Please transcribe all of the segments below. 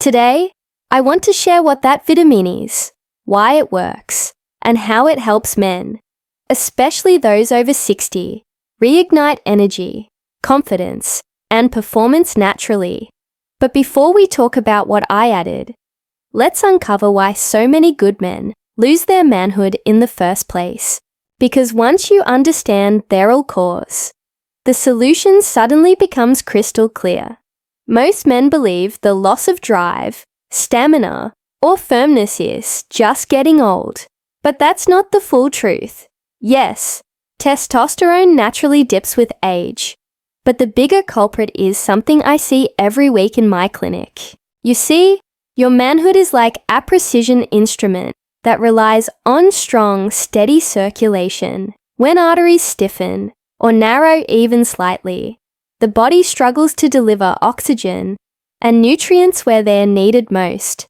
Today, I want to share what that vitamin is, why it works, and how it helps men, especially those over 60, reignite energy, confidence, and performance naturally. But before we talk about what I added, let's uncover why so many good men lose their manhood in the first place. Because once you understand their real cause, the solution suddenly becomes crystal clear. Most men believe the loss of drive, stamina, or firmness is just getting old. But that's not the full truth. Yes, testosterone naturally dips with age. But the bigger culprit is something I see every week in my clinic. You see, your manhood is like a precision instrument that relies on strong, steady circulation. When arteries stiffen or narrow even slightly, the body struggles to deliver oxygen and nutrients where they are needed most.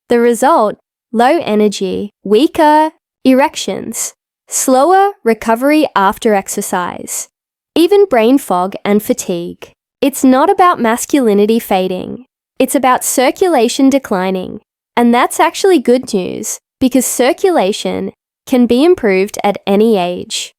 The result? Low energy, weaker erections, slower recovery after exercise, even brain fog and fatigue. It's not about masculinity fading. It's about circulation declining. And that's actually good news, because circulation can be improved at any age.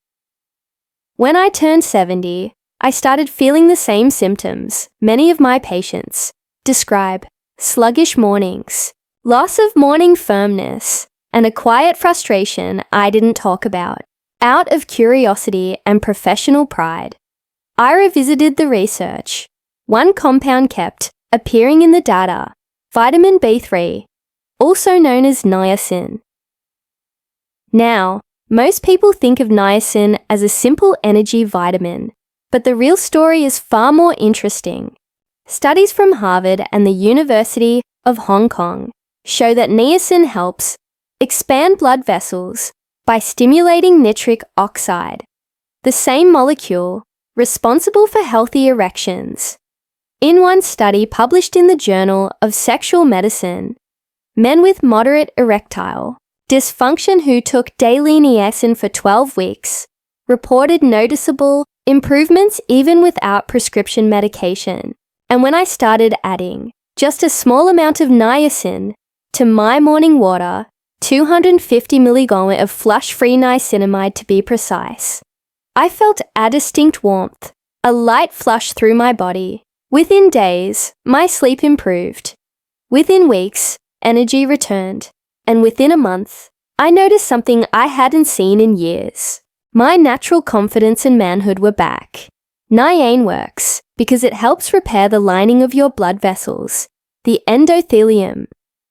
When I turned 70, I started feeling the same symptoms many of my patients describe: sluggish mornings, loss of morning firmness, and a quiet frustration I didn't talk about. Out of curiosity and professional pride, I revisited the research. One compound kept appearing in the data: vitamin B3, also known as niacin. Now, most people think of niacin as a simple energy vitamin, but the real story is far more interesting. Studies from Harvard and the University of Hong Kong show that niacin helps expand blood vessels by stimulating nitric oxide, the same molecule responsible for healthy erections. In one study published in the Journal of Sexual Medicine, men with moderate erectile dysfunction who took daily niacin for 12 weeks reported noticeable improvements even without prescription medication. And when I started adding just a small amount of niacin to my morning water, 250 mg of flush-free niacinamide to be precise, I felt a distinct warmth, a light flush through my body. Within days, my sleep improved. Within weeks, energy returned. And within a month, I noticed something I hadn't seen in years. My natural confidence and manhood were back. Niacin works because it helps repair the lining of your blood vessels, the endothelium.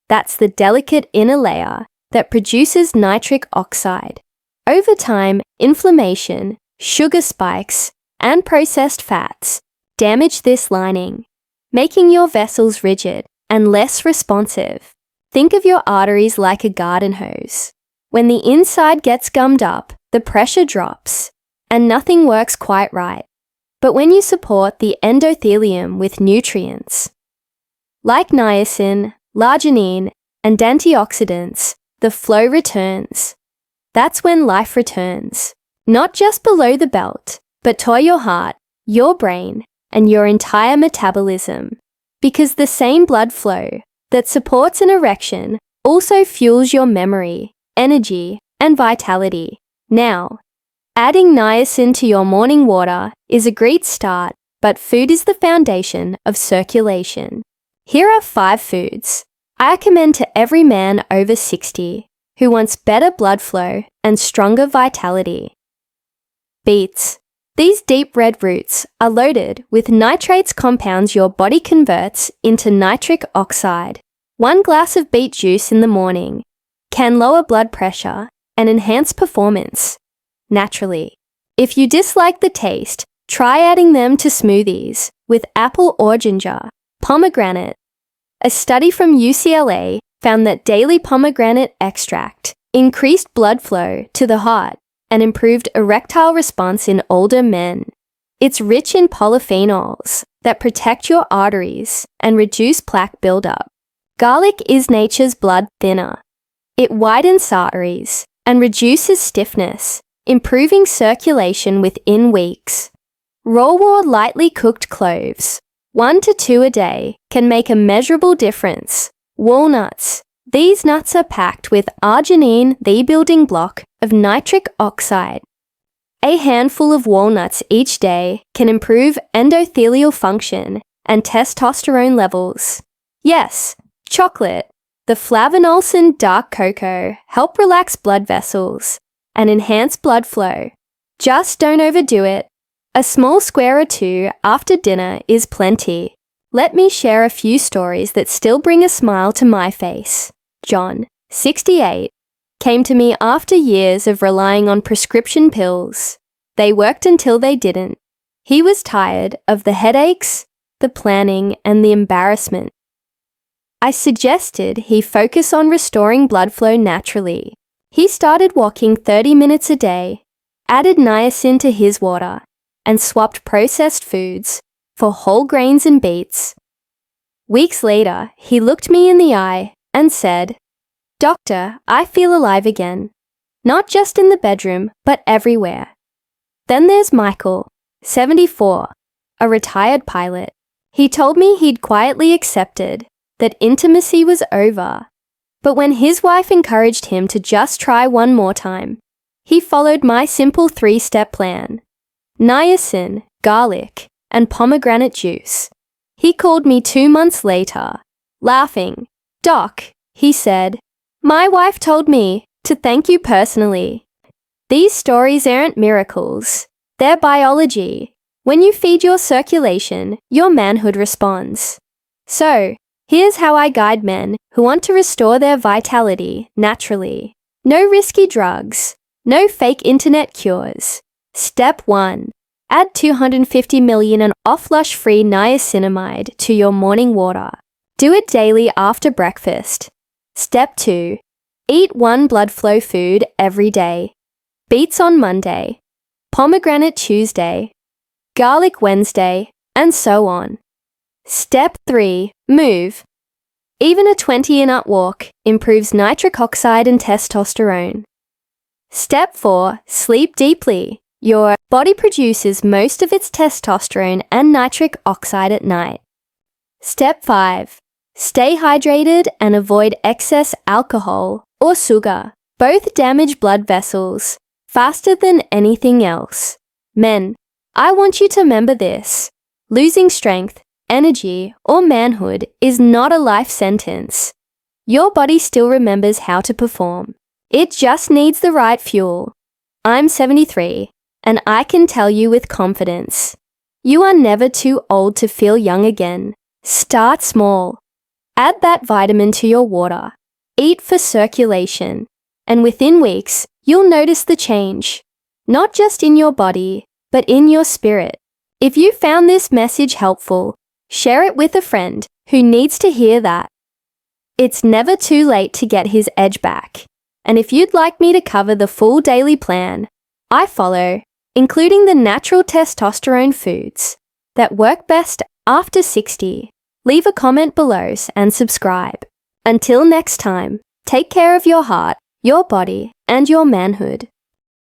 That's the delicate inner layer that produces nitric oxide. Over time, inflammation, sugar spikes, and processed fats damage this lining, making your vessels rigid and less responsive. Think of your arteries like a garden hose. When the inside gets gummed up, the pressure drops, and nothing works quite right. But when you support the endothelium with nutrients, like niacin, arginine, and antioxidants, the flow returns. That's when life returns, not just below the belt, but to your heart, your brain, and your entire metabolism. Because the same blood flow that supports an erection also fuels your memory, energy, and vitality. Now, adding niacin to your morning water is a great start, but food is the foundation of circulation. Here are 5 foods I recommend to every man over 60 who wants better blood flow and stronger vitality. Beets. These deep red roots are loaded with nitrates, compounds your body converts into nitric oxide. 1 glass of beet juice in the morning can lower blood pressure and enhance performance naturally. If you dislike the taste, try adding them to smoothies with apple or ginger. Pomegranate. A study from UCLA found that daily pomegranate extract increased blood flow to the heart and improved erectile response in older men. It's rich in polyphenols that protect your arteries and reduce plaque buildup. Garlic is nature's blood thinner. It widens arteries and reduces stiffness, improving circulation within weeks. Raw or lightly cooked cloves 1 to 2 a day can make a measurable difference. Walnuts. These nuts are packed with arginine, the building block of nitric oxide. A handful of walnuts each day can improve endothelial function and testosterone levels. Yes, chocolate. The flavanols in dark cocoa help relax blood vessels and enhance blood flow. Just don't overdo it. A small square or two after dinner is plenty. Let me share a few stories that still bring a smile to my face. John, 68, came to me after years of relying on prescription pills. They worked until they didn't. He was tired of the headaches, the planning, and the embarrassment. I suggested he focus on restoring blood flow naturally. He started walking 30 minutes a day, added niacin to his water, and swapped processed foods for whole grains and beets. Weeks later, he looked me in the eye and said, "Doctor, I feel alive again. Not just in the bedroom, but everywhere." Then there's Michael, 74, a retired pilot. He told me he'd quietly accepted that intimacy was over. But when his wife encouraged him to just try one more time, he followed my simple 3-step plan. Niacin, garlic, and pomegranate juice. He called me 2 months later, laughing. "Doc," he said, "my wife told me to thank you personally." These stories aren't miracles. They're biology. When you feed your circulation, your manhood responds. So, here's how I guide men who want to restore their vitality naturally. No risky drugs. No fake internet cures. Step 1. Add 250 million and off-lush-free niacinamide to your morning water. Do it daily after breakfast. Step 2. Eat one blood flow food every day. Beets on Monday, pomegranate Tuesday, garlic Wednesday, and so on. Step 3. Move. Even a 20-minute walk improves nitric oxide and testosterone. Step 4. Sleep deeply. Your body produces most of its testosterone and nitric oxide at night. Step 5. Stay hydrated and avoid excess alcohol or sugar. Both damage blood vessels faster than anything else. Men, I want you to remember this. Losing strength, energy, or manhood is not a life sentence. Your body still remembers how to perform. It just needs the right fuel. I'm 73, and I can tell you with confidence, you are never too old to feel young again. Start small. Add that vitamin to your water. Eat for circulation. And within weeks, you'll notice the change. Not just in your body, but in your spirit. If you found this message helpful, share it with a friend who needs to hear that. It's never too late to get his edge back. And if you'd like me to cover the full daily plan I follow, including the natural testosterone foods that work best after 60, leave a comment below and subscribe. Until next time, take care of your heart, your body, and your manhood.